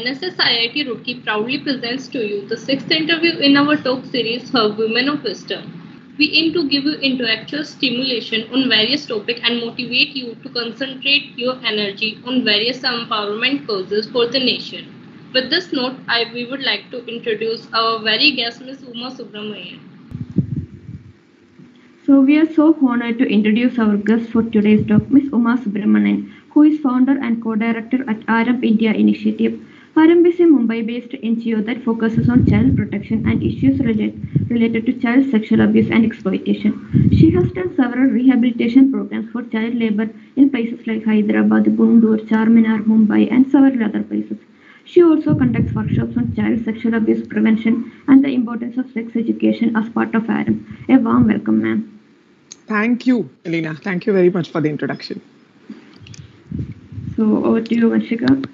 NSS IIT Roorkee proudly presents to you the sixth interview in our talk series, Her Women of Wisdom. We aim to give you intellectual stimulation on various topics and motivate you to concentrate your energy on various empowerment causes for the nation. With this note, we would like to introduce our very guest, Ms. Uma Subramanian. So we are so honored to introduce our guest for today's talk, Ms. Uma Subramanian, who is founder and co-director at ARAMP India Initiative. ARAMP is a Mumbai-based NGO that focuses on child protection and issues related to child sexual abuse and exploitation. She has done several rehabilitation programs for child labor in places like Hyderabad, Guntur, Charminar, Mumbai, and several other places. She also conducts workshops on child sexual abuse prevention and the importance of sex education as part of ARAMP. A warm welcome, ma'am. Thank you, Elena. Thank you very much for the introduction. So over to you, Vanshika.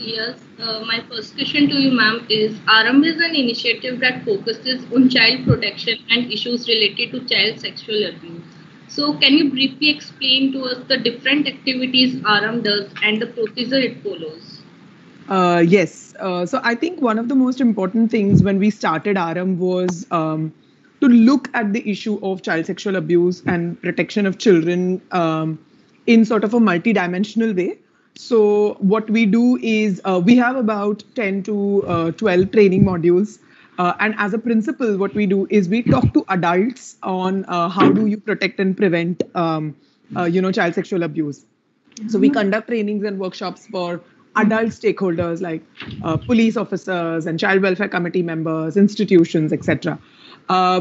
Yes, my first question to you, ma'am, is ARAMP is an initiative that focuses on child protection and issues related to child sexual abuse. So can you briefly explain to us the different activities ARAMP does and the procedure it follows? Yes. So I think one of the most important things when we started ARAMP was to look at the issue of child sexual abuse and protection of children in sort of a multi-dimensional way. So what we do is we have about 10 to 12 training modules. And as a principle, what we do is we talk to adults on how do you protect and prevent, child sexual abuse. So we conduct trainings and workshops for adult stakeholders like police officers and child welfare committee members, institutions, etc.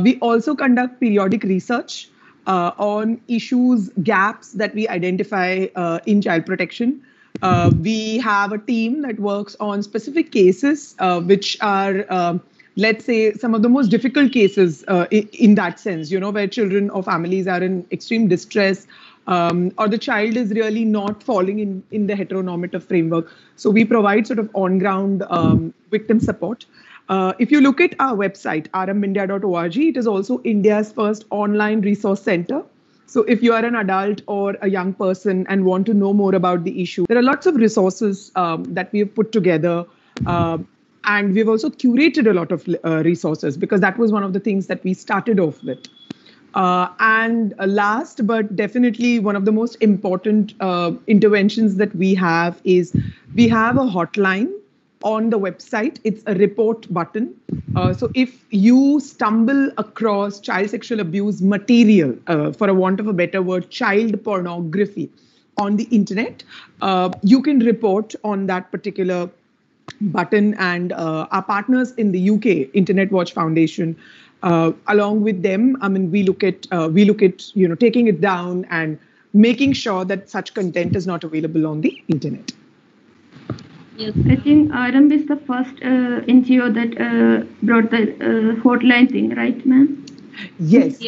We also conduct periodic research on issues, gaps that we identify in child protection. We have a team that works on specific cases, which are, let's say, some of the most difficult cases in that sense, where children or families are in extreme distress, or the child is really not falling in the heteronormative framework. So we provide sort of on-ground victim support. If you look at our website, arampindia.org, it is also India's first online resource center. So if you are an adult or a young person and want to know more about the issue, there are lots of resources that we have put together. And we've also curated a lot of resources because that was one of the things that we started off with. And last, but definitely one of the most important interventions that we have is we have a hotline on the website. It's a report button. So if you stumble across child sexual abuse material, for a want of a better word, child pornography on the internet, you can report on that particular button. And our partners in the UK, Internet Watch Foundation, along with them, we look at taking it down and making sure that such content is not available on the internet. Yes, I think ARAMP is the first NGO that brought the hotline thing, right, ma'am? Yes.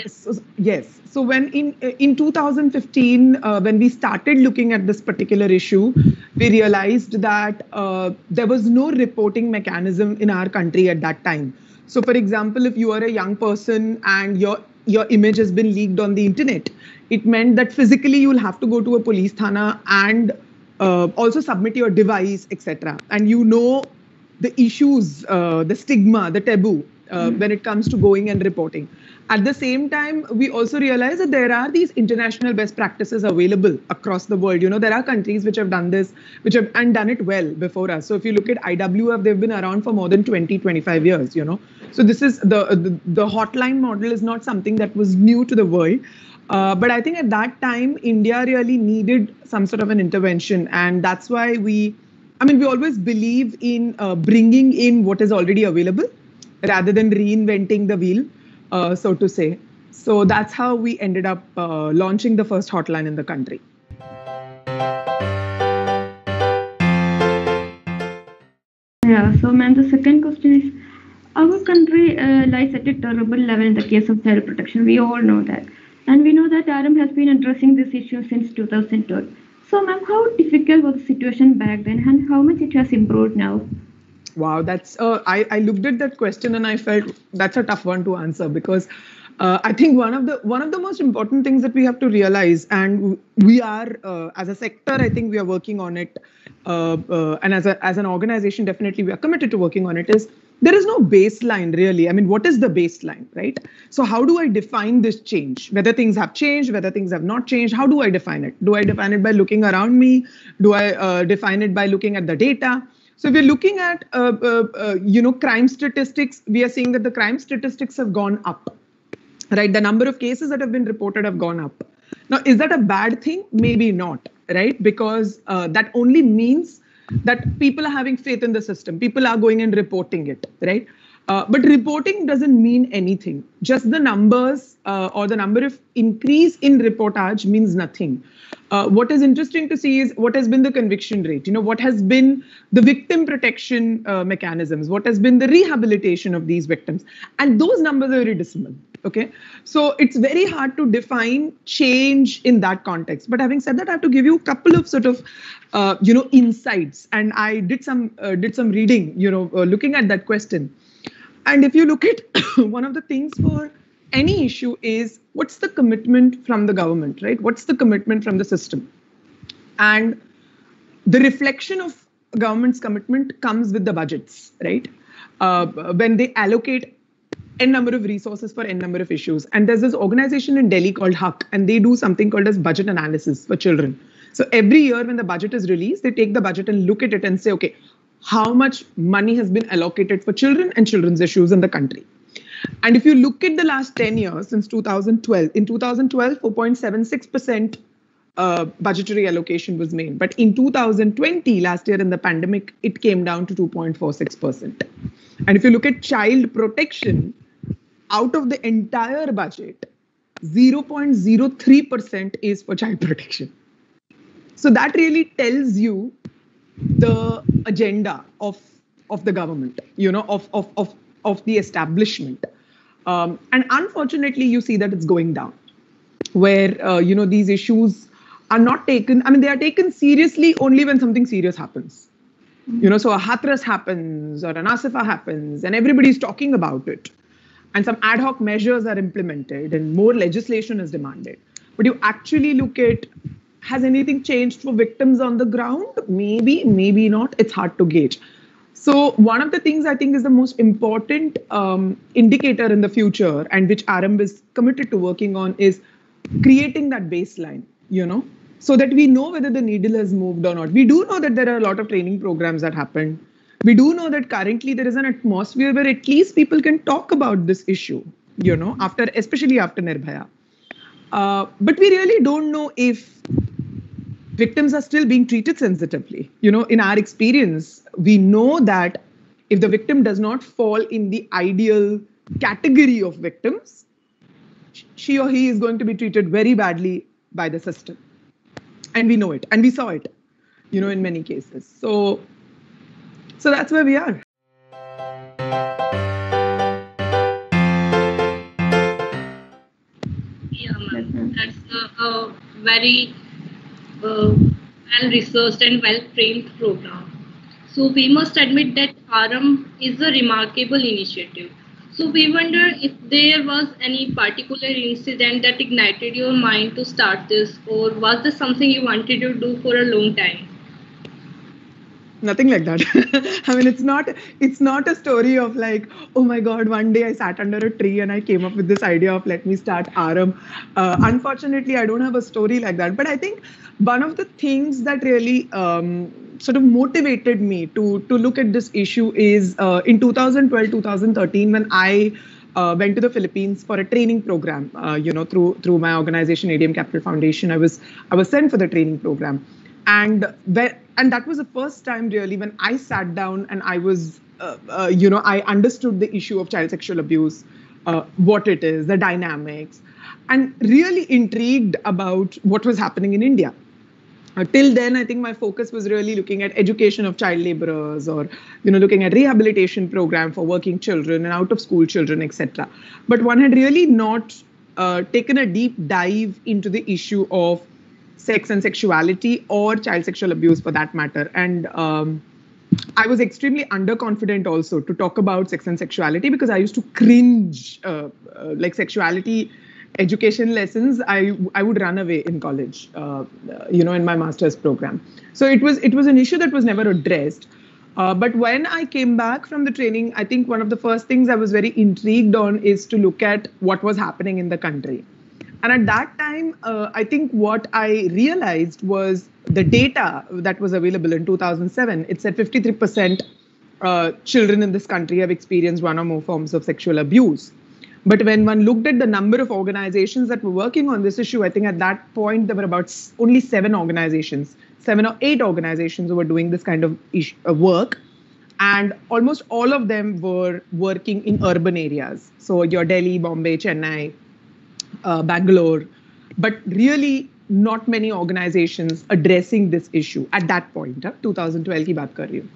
So when in 2015, when we started looking at this particular issue, we realized that there was no reporting mechanism in our country at that time. So, for example, if you are a young person and your image has been leaked on the internet, it meant that physically you'll have to go to a police thana and also submit your device, etc. And the issues, the stigma, the taboo when it comes to going and reporting. At the same time, we also realize that there are these international best practices available across the world. There are countries which have done this, and done it well before us. So if you look at IWF, they've been around for more than 20-25 years, So this is the hotline model is not something that was new to the world. But I think at that time, India really needed some sort of an intervention. And that's why we always believe in bringing in what is already available rather than reinventing the wheel, so to say. So that's how we ended up launching the first hotline in the country. Yeah, so ma'am, the second question is, our country lies at a terrible level in the case of child protection. We all know that. And we know that ARAMP has been addressing this issue since 2012. So ma'am, how difficult was the situation back then and how much it has improved now? Wow, that's I looked at that question and I felt that's a tough one to answer because I think one of the most important things that we have to realize, and we are as a sector, I think we are working on it, and as an organization, definitely we are committed to working on it. Is there is no baseline really? I mean, what is the baseline, right? So how do I define this change? Whether things have changed, whether things have not changed, how do I define it? Do I define it by looking around me? Do I define it by looking at the data? So if we're looking at crime statistics, we are seeing that the crime statistics have gone up. Right, the number of cases that have been reported have gone up. Now, is that a bad thing? Maybe not, right? Because that only means that people are having faith in the system. People are going and reporting it, right? But reporting doesn't mean anything. Just the numbers or the number of increase in reportage means nothing. What is interesting to see is what has been the conviction rate, what has been the victim protection mechanisms, what has been the rehabilitation of these victims. And those numbers are very dismal. Okay, so it's very hard to define change in that context. But having said that, I have to give you a couple of sort of, insights. And I did some reading, looking at that question. And if you look at one of the things for any issue is what's the commitment from the government, right? What's the commitment from the system? And the reflection of government's commitment comes with the budgets, right? When they allocate n number of resources for n number of issues. And there's this organization in Delhi called HUC, and they do something called as budget analysis for children. So every year when the budget is released, they take the budget and look at it and say, okay, how much money has been allocated for children and children's issues in the country? And if you look at the last 10 years, since 2012, in 2012, 4.76% budgetary allocation was made. But in 2020, last year in the pandemic, it came down to 2.46%. And if you look at child protection, out of the entire budget, 0.03% is for child protection. So that really tells you the agenda of the government, of the establishment. And unfortunately, you see that it's going down, where, these issues are not taken. I mean, they are taken seriously only when something serious happens. So a Hathras happens or an Asifa happens and everybody's talking about it. And some ad hoc measures are implemented and more legislation is demanded. But you actually look at, has anything changed for victims on the ground? Maybe, maybe not. It's hard to gauge. So one of the things I think is the most important indicator in the future, and which Aarambh is committed to working on, is creating that baseline, so that we know whether the needle has moved or not. We do know that there are a lot of training programs that happen. We do know that currently there is an atmosphere where at least people can talk about this issue, especially after Nirbhaya. But we really don't know if victims are still being treated sensitively. In our experience, we know that if the victim does not fall in the ideal category of victims, she or he is going to be treated very badly by the system. And we know it, and we saw it, in many cases. So that's where we are. Yeah, ma'am. That's a very well-researched and well-framed program. So we must admit that Aarambh is a remarkable initiative. So we wonder if there was any particular incident that ignited your mind to start this, or was this something you wanted to do for a long time? Nothing like that. I mean, it's not a story of like, oh my God, one day I sat under a tree and I came up with this idea of let me start Aarambh. Unfortunately, I don't have a story like that. But I think one of the things that really sort of motivated me to look at this issue is in 2012, 2013, when I went to the Philippines for a training program, through my organization, ADM Capital Foundation. I was sent for the training program. And that was the first time really when I sat down and I was, I understood the issue of child sexual abuse, what it is, the dynamics, and really intrigued about what was happening in India. Till then, I think my focus was really looking at education of child laborers, or looking at rehabilitation program for working children and out of school children, etc. But one had really not taken a deep dive into the issue of sex and sexuality, or child sexual abuse for that matter. And I was extremely underconfident also to talk about sex and sexuality because I used to cringe like sexuality education lessons. I would run away in college, in my master's program. So it was an issue that was never addressed. But when I came back from the training, I think one of the first things I was very intrigued on is to look at what was happening in the country. And at that time, I think what I realized was the data that was available in 2007. It said 53% children in this country have experienced one or more forms of sexual abuse. But when one looked at the number of organizations that were working on this issue, I think at that point there were about only 7 or 8 organizations who were doing this kind of work. And almost all of them were working in urban areas. So your Delhi, Bombay, Chennai, Bangalore, but really not many organizations addressing this issue at that point. 2012 ki baat kar rahi hu.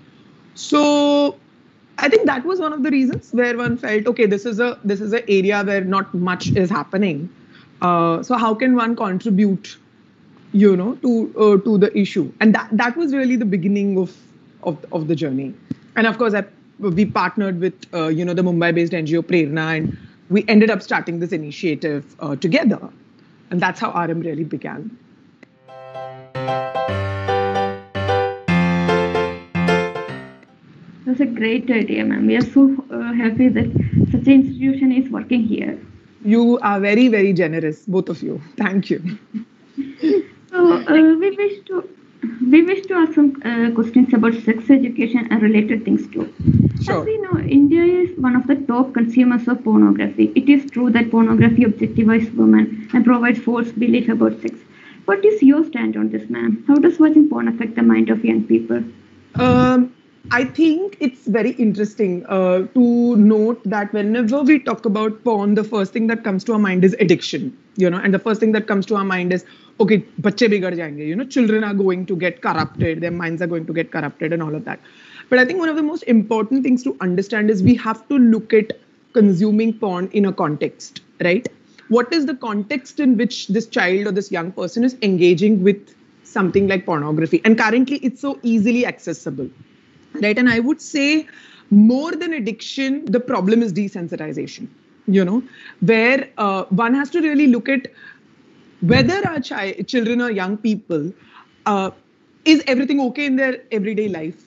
So I think that was one of the reasons where one felt, okay, this is an area where not much is happening. So how can one contribute, to the issue? And that was really the beginning of the journey. And of course, we partnered with the Mumbai-based NGO Prerna, and we ended up starting this initiative together. And that's how RM really began. That's a great idea, ma'am. We are so happy that such an institution is working here. You are very, very generous, both of you. Thank you. So we wish to ask some questions about sex education and related things too. Sure. As we know, India is one of the top consumers of pornography. It is true that pornography objectifies women and provides false belief about sex. What is your stand on this, ma'am? How does watching porn affect the mind of young people? I think it's very interesting to note that whenever we talk about porn, the first thing that comes to our mind is addiction, and the first thing that comes to our mind is, okay, bachche bigad jayenge, children are going to get corrupted, their minds are going to get corrupted and all of that. But I think one of the most important things to understand is we have to look at consuming porn in a context, right? What is the context in which this child or this young person is engaging with something like pornography? And currently it's so easily accessible. Right. And I would say more than addiction, the problem is desensitization, where one has to really look at whether our children or young people, is everything okay in their everyday life?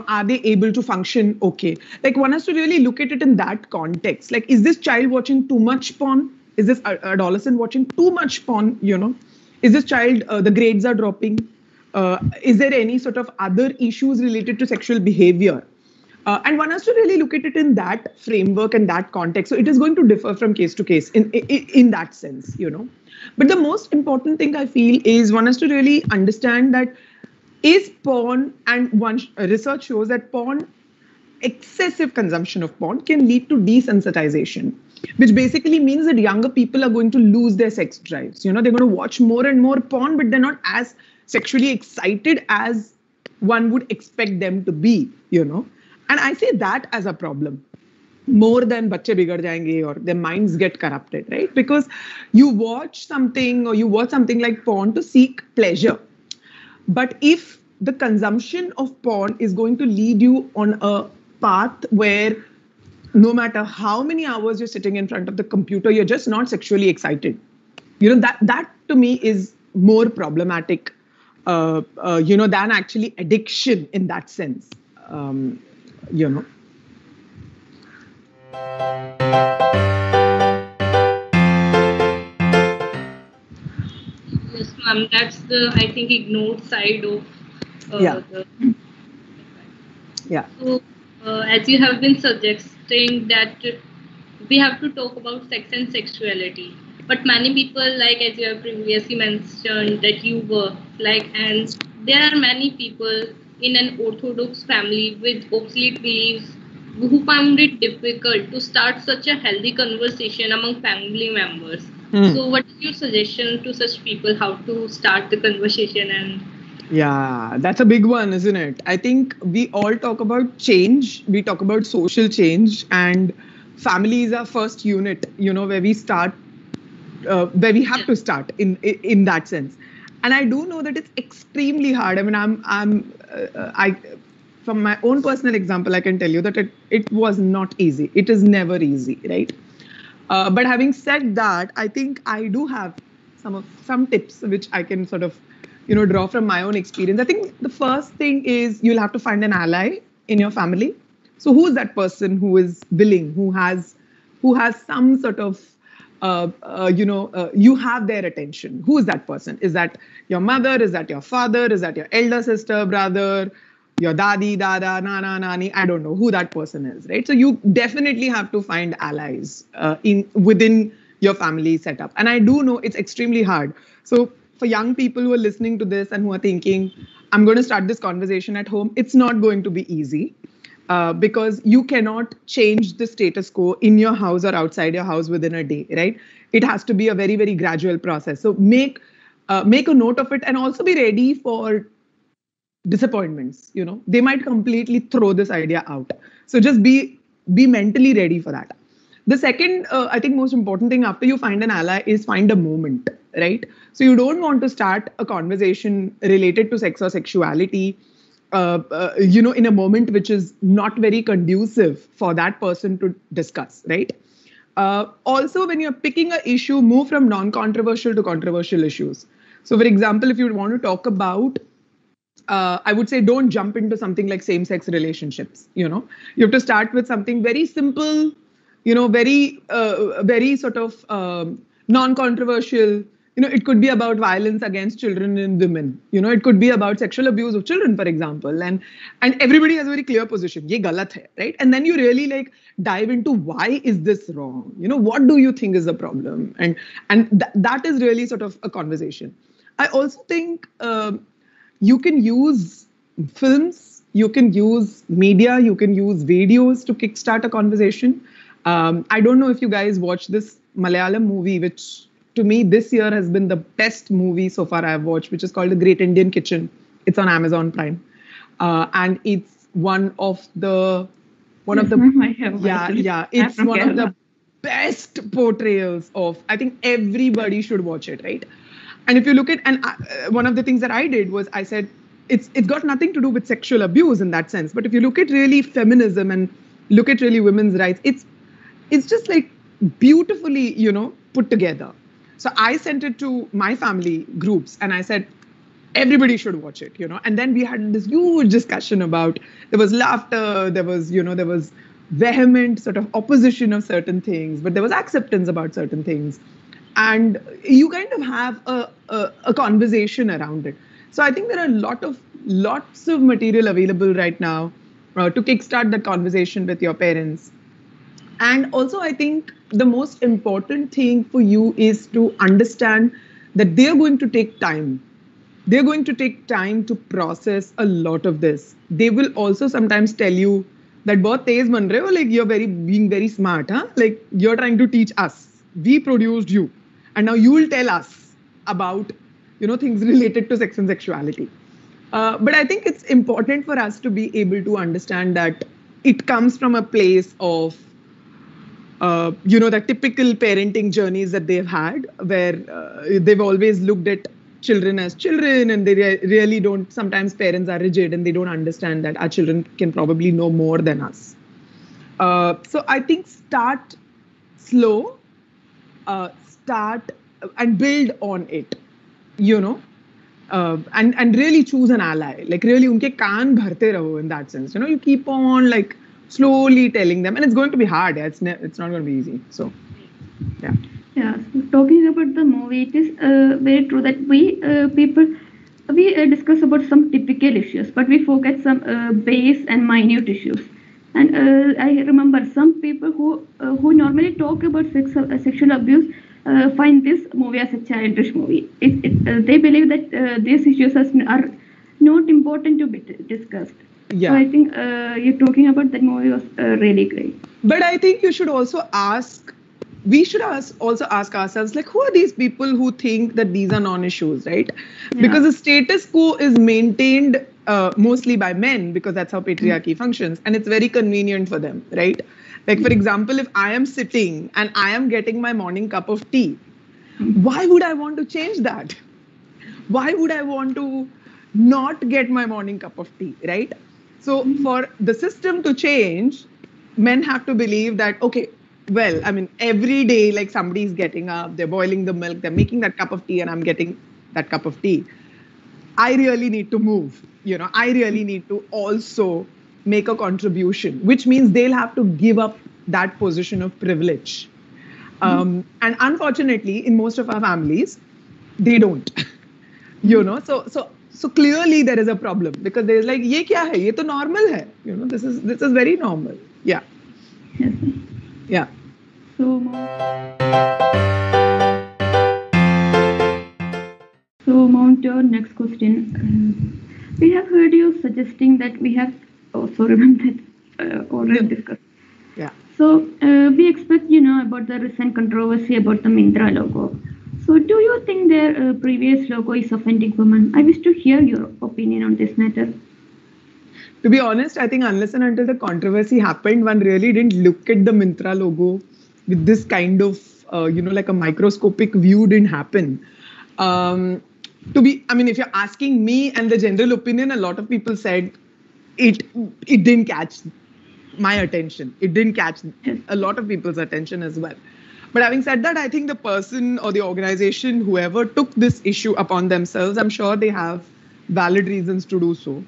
Are they able to function okay? Like one has to really look at it in that context. Like, is this child watching too much porn? Is this adolescent watching too much porn? Is this child, the grades are dropping? Is there any sort of other issues related to sexual behavior? And one has to really look at it in that framework and that context. So it is going to differ from case to case in that sense, But the most important thing I feel is one has to really understand that is porn, and research shows that excessive consumption of porn can lead to desensitization, which basically means that younger people are going to lose their sex drives. They're going to watch more and more porn, but they're not as sexually excited as one would expect them to be, And I say that as a problem more than bachche bigad jayenge or their minds get corrupted, right? Because you watch something like porn to seek pleasure. But if the consumption of porn is going to lead you on a path where no matter how many hours you're sitting in front of the computer, you're just not sexually excited, that to me is more problematic than actually addiction in that sense, Yes, ma'am. That's the, I think, ignored side of Yeah. So, as you have been suggesting that we have to talk about sex and sexuality. But many people, like as you have previously mentioned, that you were and there are many people in an orthodox family with obsolete beliefs who found it difficult to start such a healthy conversation among family members. So what is your suggestion to such people, how to start the conversation? And yeah, that's a big one, isn't it? I think we all talk about change. We talk about social change, and family is our first unit, where we start, where we have to start in that sense. And I do know that it's extremely hard. I mean, from my own personal example, I can tell you that it was not easy. It is never easy, right? But having said that, I think I do have some tips which I can sort of, draw from my own experience. I think the first thing is you'll have to find an ally in your family. So who is that person who is willing, who has some sort of, you have their attention. Who is that person? Is that your mother? Is that your father? Is that your elder sister, brother? Your dadi, dada, nana, nani, I don't know who that person is, right? So you definitely have to find allies within your family setup. And I do know it's extremely hard. So for young people who are listening to this and who are thinking, I'm going to start this conversation at home, it's not going to be easy because you cannot change the status quo in your house or outside your house within a day, right? It has to be a very, very gradual process. So make a note of it and also be ready for disappointments. They might completely throw this idea out, so just be mentally ready for that. The second, I think most important thing after you find an ally is find a moment, right? So you don't want to start a conversation related to sex or sexuality in a moment which is not very conducive for that person to discuss, right? Also, when you're picking an issue, move from non-controversial to controversial issues. So for example, if you want to talk about I would say don't jump into something like same-sex relationships. You have to start with something very simple, very sort of non-controversial. It could be about violence against children and women. It could be about sexual abuse of children, for example. And everybody has a very clear position. Ye galat hai, right? And then you really like dive into why is this wrong? What do you think is the problem? And that is really sort of a conversation. I also think you can use films, you can use media, you can use videos to kickstart a conversation. I don't know if you guys watched this Malayalam movie, which to me this year has been the best movie so far I've watched, which is called The Great Indian Kitchen. It's on Amazon Prime. And it's one of the best portrayals of, I think everybody should watch it, right? And if you look at, and one of the things that I did was I said, it's got nothing to do with sexual abuse in that sense. But if you look at really feminism and look at really women's rights, it's just like beautifully, put together. So I sent it to my family groups and I said, everybody should watch it, And then we had this huge discussion about, there was laughter, there was vehement sort of opposition of certain things, but there was acceptance about certain things. And you kind of have a conversation around it. So I think there are lots of material available right now to kickstart that conversation with your parents. And also, I think the most important thing for you is to understand that they're going to take time. They're going to take time to process a lot of this. They will also sometimes tell you that bahut tez ban rahe ho, like you're being very smart, huh? Like you're trying to teach us. We produced you. And now you will tell us about, things related to sex and sexuality. But I think it's important for us to be able to understand that it comes from a place of, the typical parenting journeys that they've had, where they've always looked at children as children, and they really don't. Sometimes parents are rigid and they don't understand that our children can probably know more than us. So I think start slow. Start and build on it, and really choose an ally. Like really unke kaan bharte raho in that sense. You keep on like slowly telling them, and it's going to be hard. It's not going to be easy. So, yeah. Yeah. So talking about the movie, it is very true that we discuss about some typical issues, but we forget some base and minute issues. And I remember some people who normally talk about sexual abuse find this movie as a childish movie. They believe that these issues are not important to be discussed. Yeah. So I think you're talking about that movie was really great. But I think you should also we should also ask ourselves, like, who are these people who think that these are non-issues, right? Yeah. Because the status quo is maintained mostly by men, because that's how patriarchy functions, and it's very convenient for them, right? Like, for example, if I am sitting and I am getting my morning cup of tea, why would I want to change that? Why would I want to not get my morning cup of tea, right? So for the system to change, men have to believe that, okay, well, I mean, every day, like somebody's getting up, they're boiling the milk, they're making that cup of tea, and I'm getting that cup of tea. I really need to move. I really need to also make a contribution, which means they'll have to give up that position of privilege. And unfortunately, in most of our families, they don't. So clearly there is a problem, because there's like, ye kya hai? Ye to normal hai. This is very normal. Yeah. Yes. Yeah. So mount to our next question. We have heard you suggesting that we have, already discussed. Yeah. So we expect, about the recent controversy about the Mindra logo. So do you think their previous logo is offending women? I wish to hear your opinion on this matter. To be honest, I think unless and until the controversy happened, one really didn't look at the Myntra logo with this kind of, like a microscopic view didn't happen. If you're asking me and the general opinion, a lot of people said it didn't catch my attention. It didn't catch a lot of people's attention as well. But having said that, I think the person or the organization, whoever took this issue upon themselves, I'm sure they have valid reasons to do so.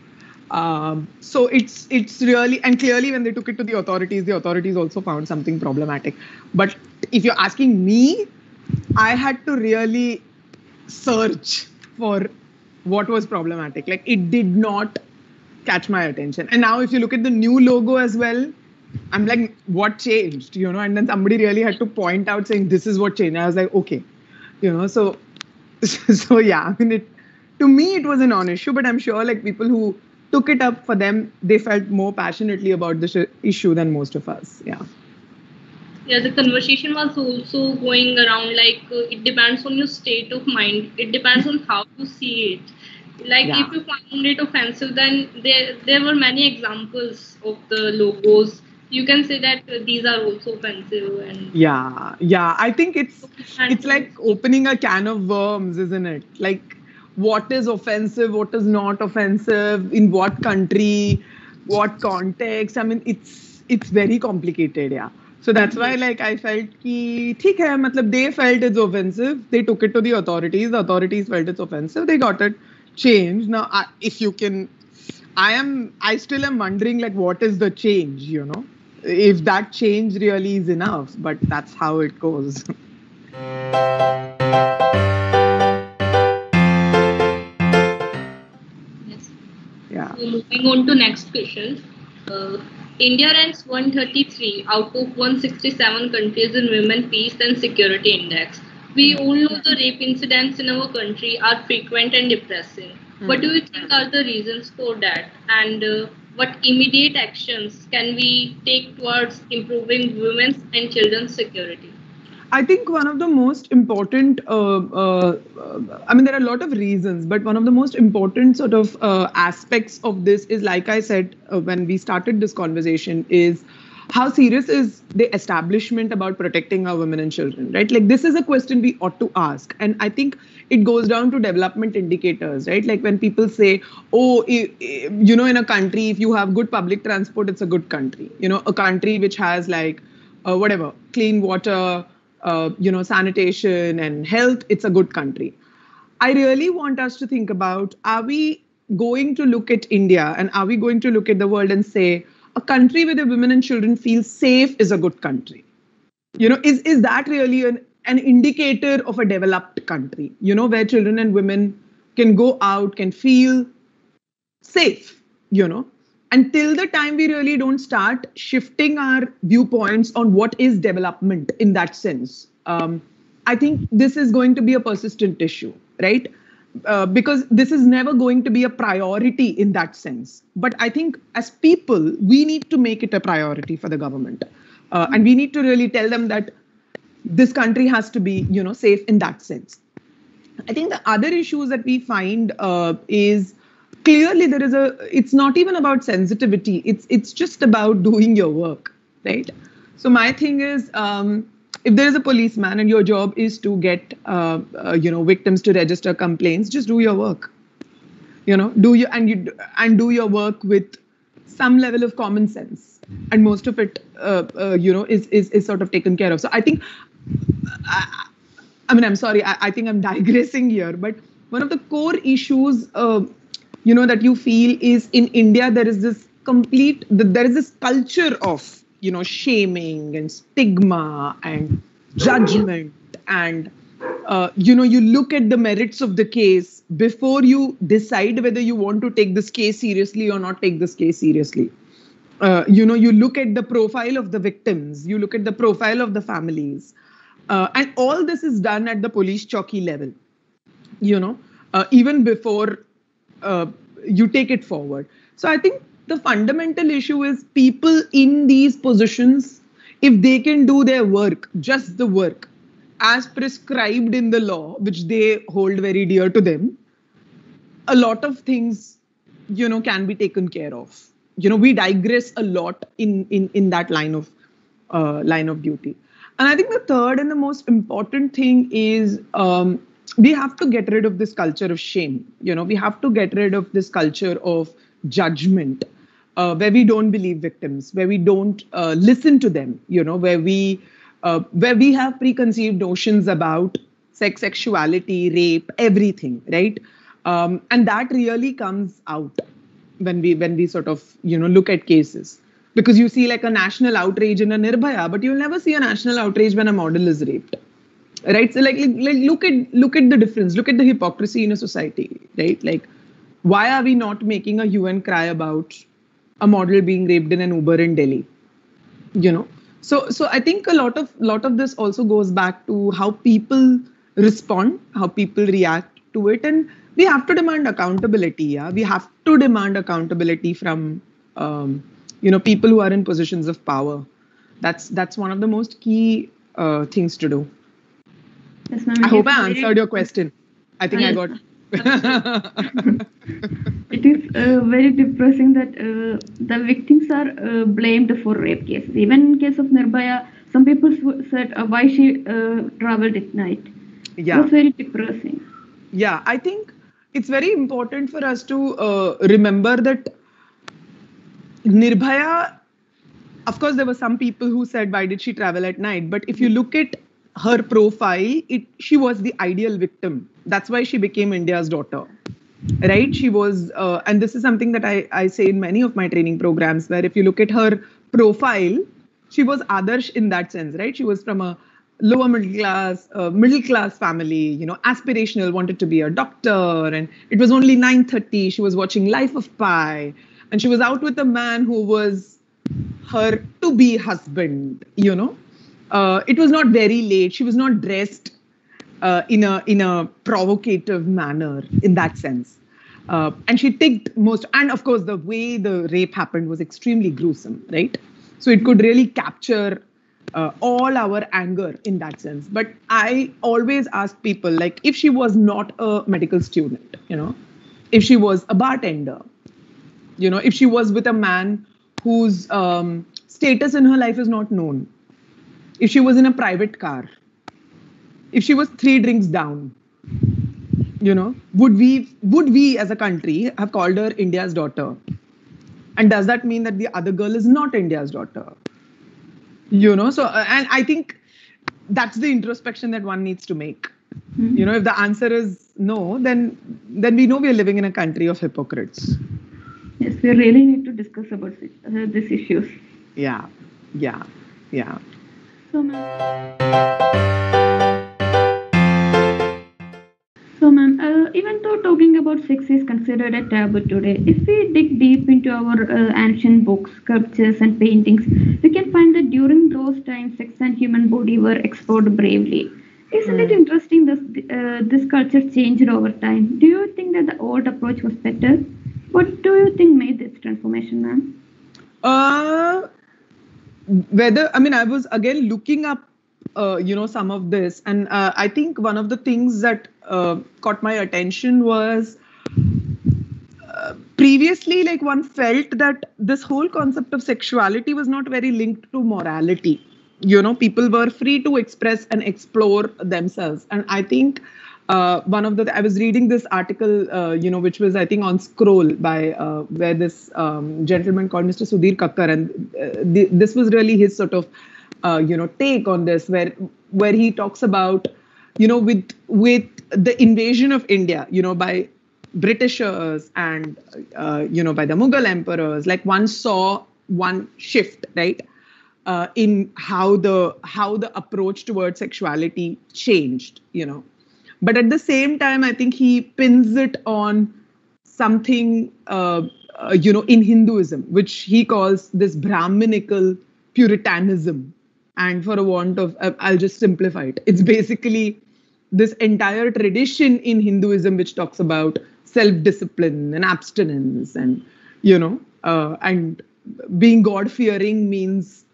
So it's really, and clearly when they took it to the authorities also found something problematic. But if you're asking me, I had to really search for what was problematic. Like, it did not catch my attention. And now if you look at the new logo as well, I'm like, what changed? And then somebody really had to point out saying, this is what changed. I was like, okay, so yeah, to me, it was a non-issue, but I'm sure like people who took it up, for them, they felt more passionately about this issue than most of us. Yeah. Yeah, the conversation was also going around like it depends on your state of mind. It depends on how you see it. Like if you found it offensive, then there were many examples of the logos. You can say that these are also offensive. And yeah, I think it's like opening a can of worms, isn't it? Like, what is offensive, what is not offensive, in what country, what context. I mean, it's very complicated. Yeah. So that's why, like, I felt ki theek hai, matlab they felt it's offensive. They took it to the authorities. The authorities felt it's offensive. They got it changed. Now, if you can, I still am wondering, like, what is the change? If that change really is enough. But that's how it goes. yes. Yeah. So moving on to next question. India ranks 133 out of 167 countries in Women, Peace and Security Index. We all know the rape incidents in our country are frequent and depressing. What do you think are the reasons for that? And what immediate actions can we take towards improving women's and children's security? I think one of the most important, there are a lot of reasons, but one of the most important sort of aspects of this is, like I said, when we started this conversation, is how serious is the establishment about protecting our women and children, right? Like, this is a question we ought to ask. And I think it goes down to development indicators, right? Like when people say, oh, in a country, if you have good public transport, it's a good country. A country which has like, clean water, sanitation and health, it's a good country. I really want us to think about, are we going to look at India and are we going to look at the world and say, a country where the women and children feel safe is a good country? Is that really an indicator of a developed country, where children and women can go out, can feel safe, Until the time we really don't start shifting our viewpoints on what is development in that sense, I think this is going to be a persistent issue, right? Because this is never going to be a priority in that sense. But I think as people, we need to make it a priority for the government. And we need to really tell them that this country has to be, safe in that sense. I think the other issues that we find is, clearly it's not even about sensitivity. It's just about doing your work, right? So my thing is, if there is a policeman and your job is to get, victims to register complaints, just do your work, do your work with some level of common sense, and most of it, is sort of taken care of. So I think, I'm sorry, I think I'm digressing here, but one of the core issues, that you feel is in India, there is this culture of, shaming and stigma and judgment, and you look at the merits of the case before you decide whether you want to take this case seriously or not take this case seriously. You look at the profile of the victims, you look at the profile of the families, and all this is done at the police chowki level, even before you take it forward. So I think the fundamental issue is people in these positions, if they can do their work, just the work, as prescribed in the law, which they hold very dear to them, a lot of things, can be taken care of. We digress a lot in that line of duty. And I think the third and the most important thing is we have to get rid of this culture of shame. We have to get rid of this culture of judgment, where we don't believe victims, where we don't listen to them, where we have preconceived notions about sex, sexuality, rape, everything, right? And that really comes out when we sort of, look at cases. Because you see like a national outrage in a Nirbhaya, but you'll never see a national outrage when a model is raped, right? So like look at the difference, look at the hypocrisy in a society, right? Like, why are we not making a hue and cry about a model being raped in an Uber in Delhi? So I think a lot of this also goes back to how people respond, how people react to it, and we have to demand accountability. Yeah, we have to demand accountability from people who are in positions of power. That's one of the most key things to do. Yes, ma'am. I hope I answered your question. I think I got. It is very depressing that the victims are blamed for rape cases. Even in case of Nirbhaya, some people said why she traveled at night. Yeah. It was very depressing. Yeah, I think it's very important for us to remember that Nirbhaya, of course, there were some people who said, why did she travel at night? But if you look at her profile, she was the ideal victim. That's why she became India's daughter, right? She was, and this is something that I say in many of my training programs, where if you look at her profile, she was Adarsh in that sense, right? She was from a lower middle class family, aspirational, wanted to be a doctor, and it was only 9:30. She was watching Life of Pi, and she was out with a man who was her to-be husband. It was not very late. She was not dressed in a provocative manner in that sense, and she ticked most. And of course, the way the rape happened was extremely gruesome, right? So it could really capture all our anger in that sense. But I always ask people, like, if she was not a medical student, if she was a bartender, if she was with a man whose status in her life is not known, if she was in a private car, if she was 3 drinks down, would we as a country have called her India's daughter? And does that mean that the other girl is not India's daughter? So, and I think that's the introspection that one needs to make. Mm-hmm. If the answer is no, then we know we are living in a country of hypocrites. Yes, we really need to discuss about these issues. Yeah. So, ma'am, even though talking about sex is considered a taboo today, if we dig deep into our ancient books, sculptures, and paintings, we can find that during those times, sex and human body were explored bravely. Isn't it interesting that this culture changed over time? Do you think that the old approach was better? What do you think made this transformation, ma'am? I was again looking up, some of this, and I think one of the things that caught my attention was previously, like, one felt that this whole concept of sexuality was not very linked to morality. People were free to express and explore themselves, and I think I was reading this article, which was, I think, on Scroll by where this gentleman called Mr. Sudhir Kakkar, and this was really his sort of, take on this, where he talks about, with the invasion of India, by Britishers and, by the Mughal emperors, like one saw one shift, right? In how the approach towards sexuality changed, But at the same time, I think he pins it on something, in Hinduism, which he calls this Brahminical Puritanism. And for a want of, I'll just simplify it. It's basically this entire tradition in Hinduism which talks about self-discipline and abstinence, and, and being God-fearing means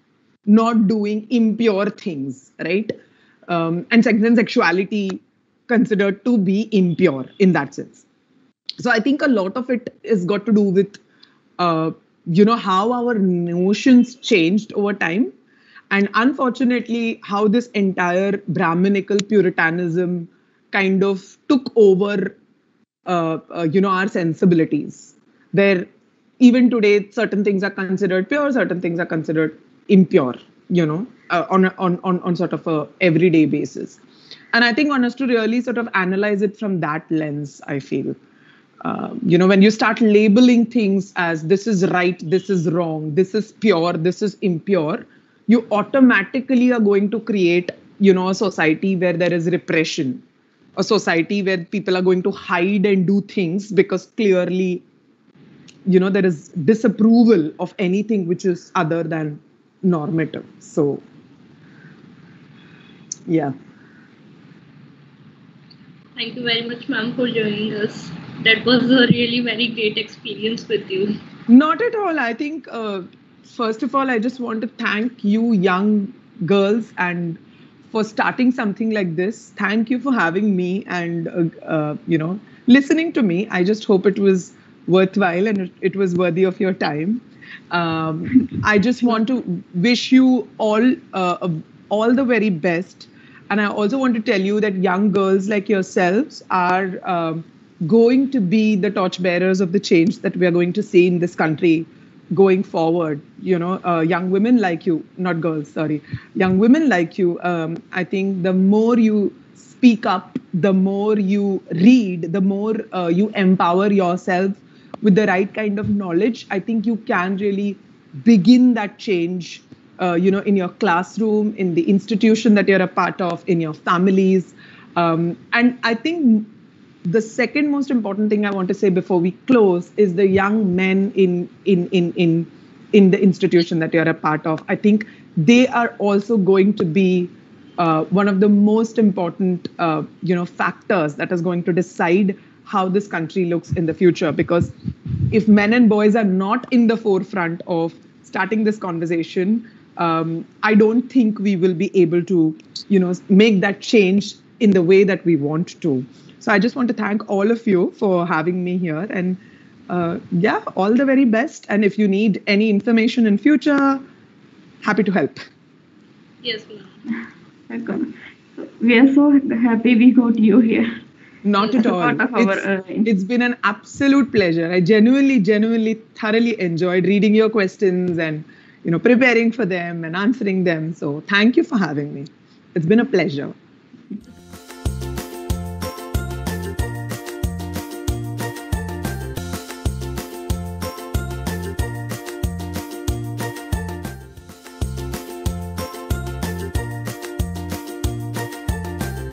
not doing impure things, right? And sexuality considered to be impure in that sense. So I think a lot of it is got to do with, how our notions changed over time. And unfortunately, how this entire Brahminical Puritanism kind of took over, our sensibilities, where even today, certain things are considered pure, certain things are considered impure, on sort of a everyday basis. And I think one has to really sort of analyze it from that lens, I feel. When you start labeling things as this is right, this is wrong, this is pure, this is impure, you automatically are going to create, a society where there is repression, a society where people are going to hide and do things because clearly, there is disapproval of anything which is other than normative. So, yeah. Thank you very much, ma'am, for joining us. That was a really very great experience with you. Not at all. I think, first of all, I just want to thank you, young girls, and for starting something like this. Thank you for having me and, listening to me. I just hope it was worthwhile and it was worthy of your time. I just want to wish you all the very best. And I also want to tell you that young girls like yourselves are going to be the torchbearers of the change that we are going to see in this country going forward. Young women like you, not girls, sorry, young women like you. I think the more you speak up, the more you read, the more you empower yourself with the right kind of knowledge, I think you can really begin that change, in your classroom, in the institution that you're a part of, in your families. And I think the second most important thing I want to say before we close is the young men in the institution that you're a part of. I think they are also going to be one of the most important, factors that is going to decide how this country looks in the future. Because if men and boys are not in the forefront of starting this conversation, I don't think we will be able to, make that change in the way that we want to. So I just want to thank all of you for having me here, and all the very best. And if you need any information in future, happy to help. Yes, ma'am. Welcome. We are so happy we got you here. Not at all. It's been an absolute pleasure. I genuinely, thoroughly enjoyed reading your questions and, preparing for them and answering them. So thank you for having me. It's been a pleasure.